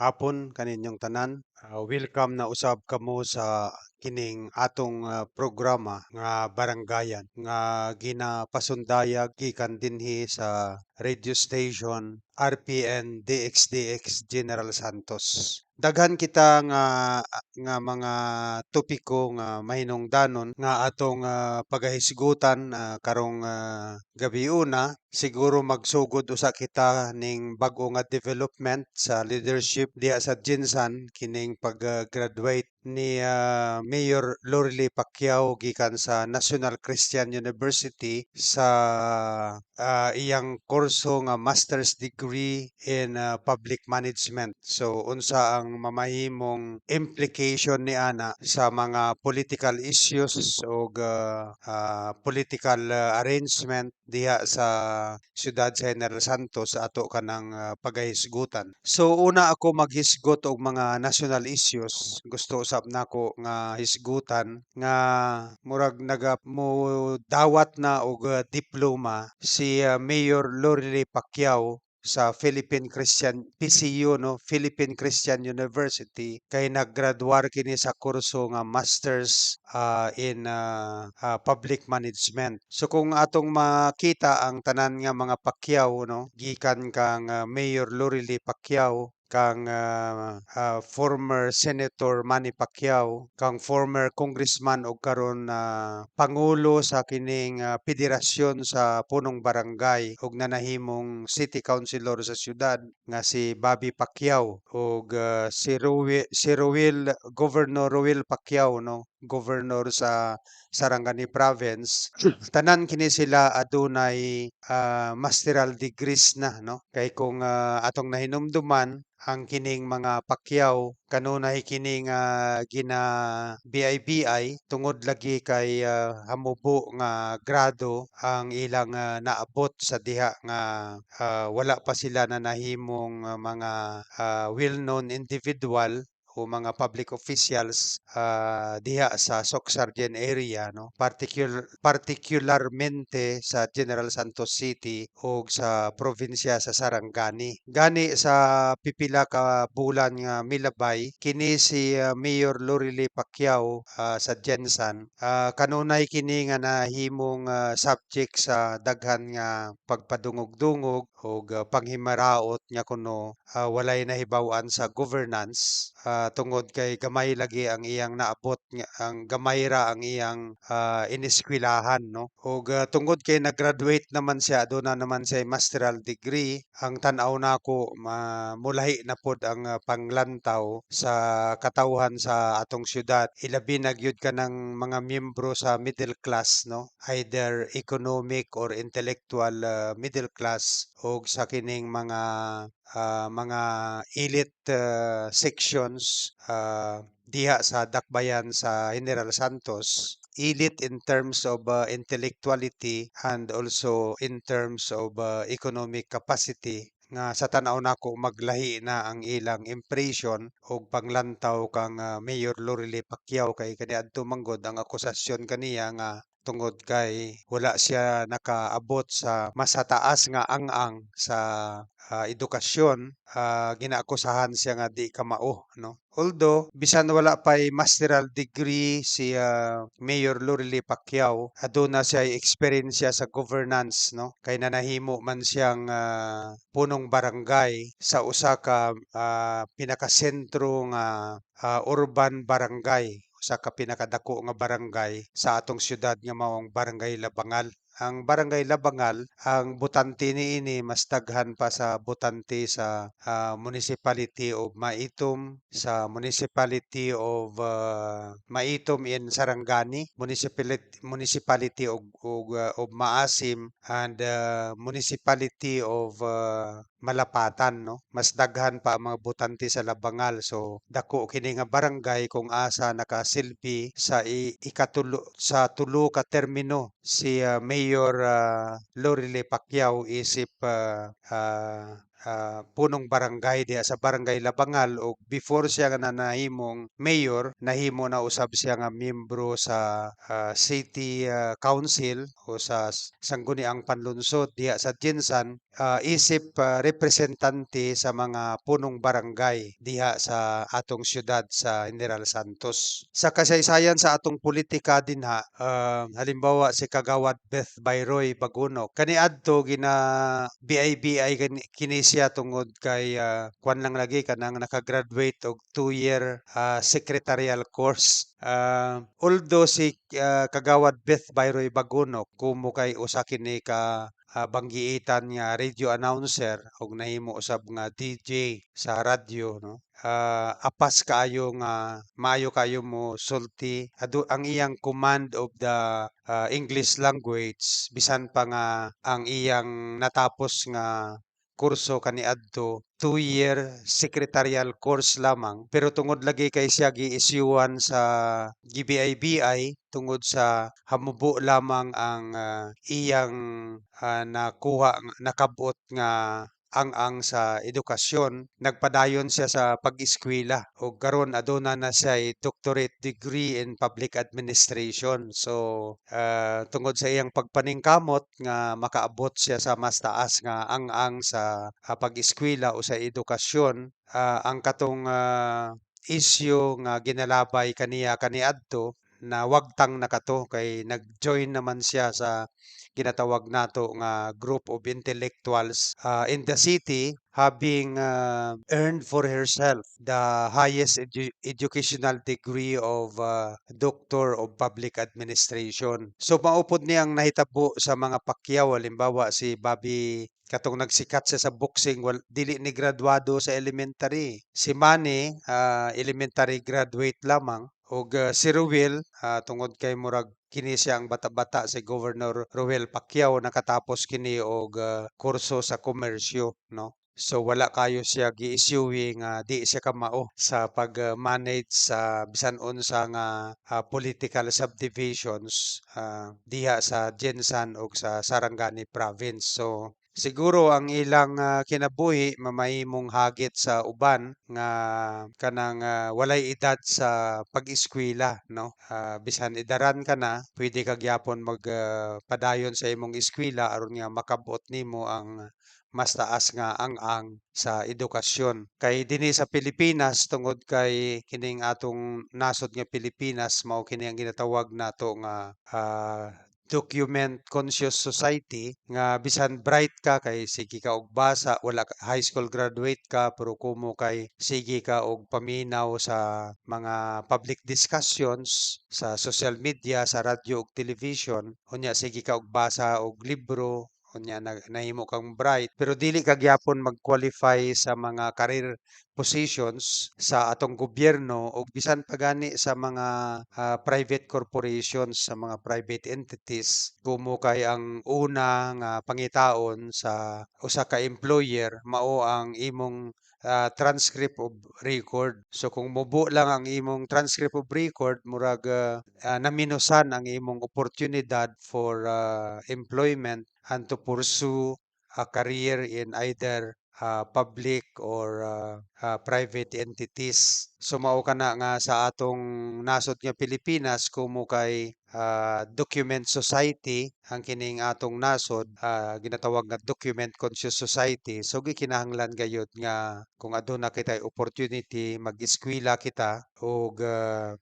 hapon kaninyong tanan. Welcome na usab kamo sa kining atong programa nga Baranggayan nga ginapasundayag gikan dinhi sa radio station RPN DXDX General Santos. Daghan kita nga mga topiko nga mahinungdanon nga atong pagahisgutan karong gabiuna. Siguro magsugod usa kita ning bag-o nga development sa leadership diha sa Jinsan kining pag-graduate ni Mayor Lorely Pacquiao gikan sa National Christian University sa iyang kurso nga master's degree in public management. So unsa ang mamahimong implication ni ana sa mga political issues o political arrangement diha sa siyudad sa General Santos sa ato kanang pagahisgutan. So una ako maghisgot og mga national issues. Gusto usab nako nga hisgutan nga murag mo dawat na og diploma si Mayor Lorely Pacquiao sa Philippine Christian PCU no Philippine Christian University kay naggraduar kini sa kurso nga masters in public management. So kung atong makita ang tanan nga mga Pacquiao no gikan kang Mayor Lorely Pacquiao kang former Senator Manny Pacquiao, kang former congressman o karon pangulo sa kining federasyon sa punong barangay ug nanahimong city councilor sa syudad nga si Bobby Pacquiao ug si Ruel Governor Ruel Pacquiao no governor sa Sarangani province. Tanan kini sila adunay masteral degrees na no kay kung atong nahinumduman ang kining mga Pacquiao kanunay kining gina BIBI tungod lagi kay hamubo nga grado ang ilang naabot sa diha nga wala pa sila na nahimong mga well-known individual o mga public officials diha sa Socsargen area no particularmente sa General Santos City o sa probinsya sa Sarangani gani sa pipila ka bulan nga milabay kini si Mayor Lorely Pacquiao sa Jensan kanunay kini nga nahimong subject sa daghan nga pagpadungog-dungog o panghimaraot nya kuno walay nahibaw-an sa governance tungod kay gamay lagi ang iyang naabot ang gamay ra ang iyang ineskwelahan no ug tungod kay nag-graduate naman siya aduna naman siya masteral degree ang tan-aw nako mulahi na pod ang panglantaw sa katawhan sa atong syudad ilabi na gyud kanang mga miyembro sa middle class no either economic or intellectual middle class og sa kining mga elite sections diha sa dakbayan sa General Santos elite in terms of intellectuality and also in terms of economic capacity nga sa tan-aw nako maglahi na ang ilang impression og panglantaw kang Mayor Lorely Pacquiao kay kaniadto manggod ang akusasyon kaniya nga tungod kay wala siya nakaabot sa masataas nga ang-ang sa edukasyon ginaakusahan siya nga di kamao no although bisan wala pay masteral degree si Mayor Lorely Pacquiao aduna siya eksperyensya sa governance no kay nanahimo man siyang punong barangay sa usa ka pinakasentro nga urban barangay usa ka pinakadako nga barangay sa atong syudad nga maong Barangay Labangal. Ang Barangay Labangal, ang butante niini mas daghan pa sa butante sa Municipality of Maitom, sa Municipality of Maitom in Sarangani, Municipality of Maasim, and Municipality of Malapatan no mas daghan pa ang mga butante sa Labangal so dako kini nga barangay kung asa nakasilbi sa ikatulo sa tulo ka termino si Mayor Lorely Pacquiao isip punong barangay diha sa Barangay Labangal, ug before siya nga nahimong mayor, nahimo na usab siya nga miyembro sa city council o sa sangguniang panlunsod diha sa Jinsan, isip representante sa mga punong barangay diha sa atong siyudad sa General Santos. Sa kasaysayan sa atong politika dinha, halimbawa si Kagawad Beth Bayroy Bagunok, kaniadto BI kini siya tungod kay kuan lang lagi kanang nakagraduate og 2-year secretarial course. Although si Kagawad Beth Bayroy Bagunok kumo kay usa kini ka banggiitan nga radio announcer ug nahimo usab nga DJ sa radyo, no. Apas kaayo nga maayo kayo mo sulti ang iyang command of the English language, bisan pa nga ang iyang natapos nga kurso kaniadto 2-year secretarial course lamang, pero tungod lagi kay siya gi-isyuhan sa GBI-BI tungod sa hamubo lamang ang iyang nakabot nga ang sa edukasyon, nagpadayon siya sa pag-eskwela ug karon aduna na siya doctorate degree in public administration. So tungod sa iyang pagpaningkamot nga makaabot siya sa mas taas nga ang sa pag-eskwela o sa edukasyon, ang katong issue nga ginalabay kaniya kaniadto na wagtang nakato kay nag-join naman siya sa ginatawag nato nga group of intellectuals in the city, having earned for herself the highest educational degree of Doctor of Public Administration. So maupod niyang nahitabo sa mga pakyaw, halimbawa si Bobby katong nagsikat siya sa boxing, dili ni graduado sa elementary. Si Manny elementary graduate lamang, ug si Ruel tungod kay murag kini siya ang bata-bata si Governor Ruel Pacquiao, nakatapos kini og kurso sa komersyo, no. So wala kayo siya gi-issuing nga di siya kamao sa pag-manage sa bisan unsa nga political subdivisions diha sa Jensan ug sa Sarangani province. So siguro ang ilang kinabuhi mamahimong hagit sa uban nga kanang walay edad sa pag-eskwela, no. Bisan edaran ka na, pwede ka gyapon padayon sa imong eskwela aron nga makabot nimo ang mas taas nga ang sa edukasyon. Kay dinhi sa Pilipinas, tungod kay kining atong nasod nga Pilipinas, mao kini ang ginatawag nato nga document conscious society, nga bisan bright ka kay sige ka og basa, wala high school graduate ka pero kumo kay sige ka og paminaw sa mga public discussions sa social media, sa radyo ug television, unya sige ka og basa og libro, unya nahimo kang bright pero dili ka gyapon mag-qualify sa mga career positions sa atong gobyerno o bisan pa gani sa mga private corporations, sa mga private entities. Kumo kay ang una nga pangitaon sa usa ka employer mao ang imong transcript of record. So kung mubo lang ang imong transcript of record, murag naminusan ang imong oportunidad for employment and to pursue a career in either public or private entities. So mao kana nga sa atong nasod nga Pilipinas, kumo kay document society ang kining atong nasod, ginatawag nga document conscious society. So gikinahanglan gayud nga kung aduna kitay opportunity mag-eskwela kita ug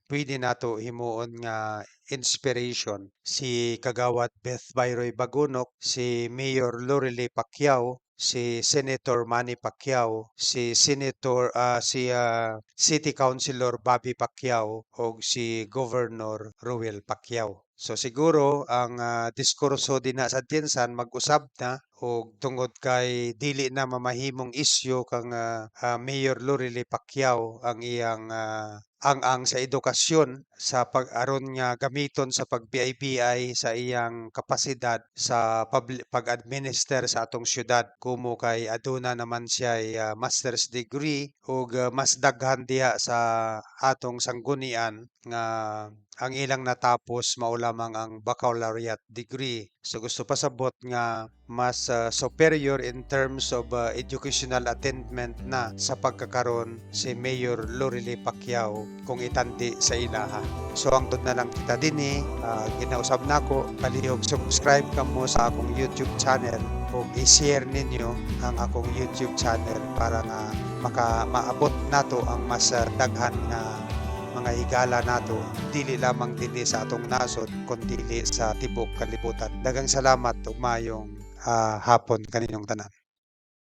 pwede nato himuon nga inspiration si Kagawad Beth Bayroy Bagunok, si Mayor Lorelie Pacquiao, si Senator Manny Pacquiao, si City Councilor Bobby Pacquiao ug si Governor Ruel Pacquiao. So siguro ang diskurso dinha sa Jensan mag-usab na og tungod kay dili na mamahimong isyu kang Mayor Lorelie Pacquiao ang iyang ang sa edukasyon sa pag-aron nga gamiton sa pag-BI sa iyang kapasidad sa pag-administer sa atong syudad, kumo kay aduna naman siya master's degree ug mas daghan diha sa atong sanggunian nga ang ilang natapos mao lamang ang baccalaureate degree. So gusto pasabot nga mas superior in terms of educational attainment na sa pagkakaroon si Mayor Lorely Pacquiao kung itandi sa ilaha. So ang na lang kita dinhi, ginausab nako palihog subscribe kamo sa akong YouTube channel ug i-share ninyo ang akong YouTube channel para nga maabot nato ang mas daghan nga mga higala nato dili lamang dinhi sa atong nasod kundi sa tibok kalibutan. Daghang salamat ug maayong hapon kaninyong tanan.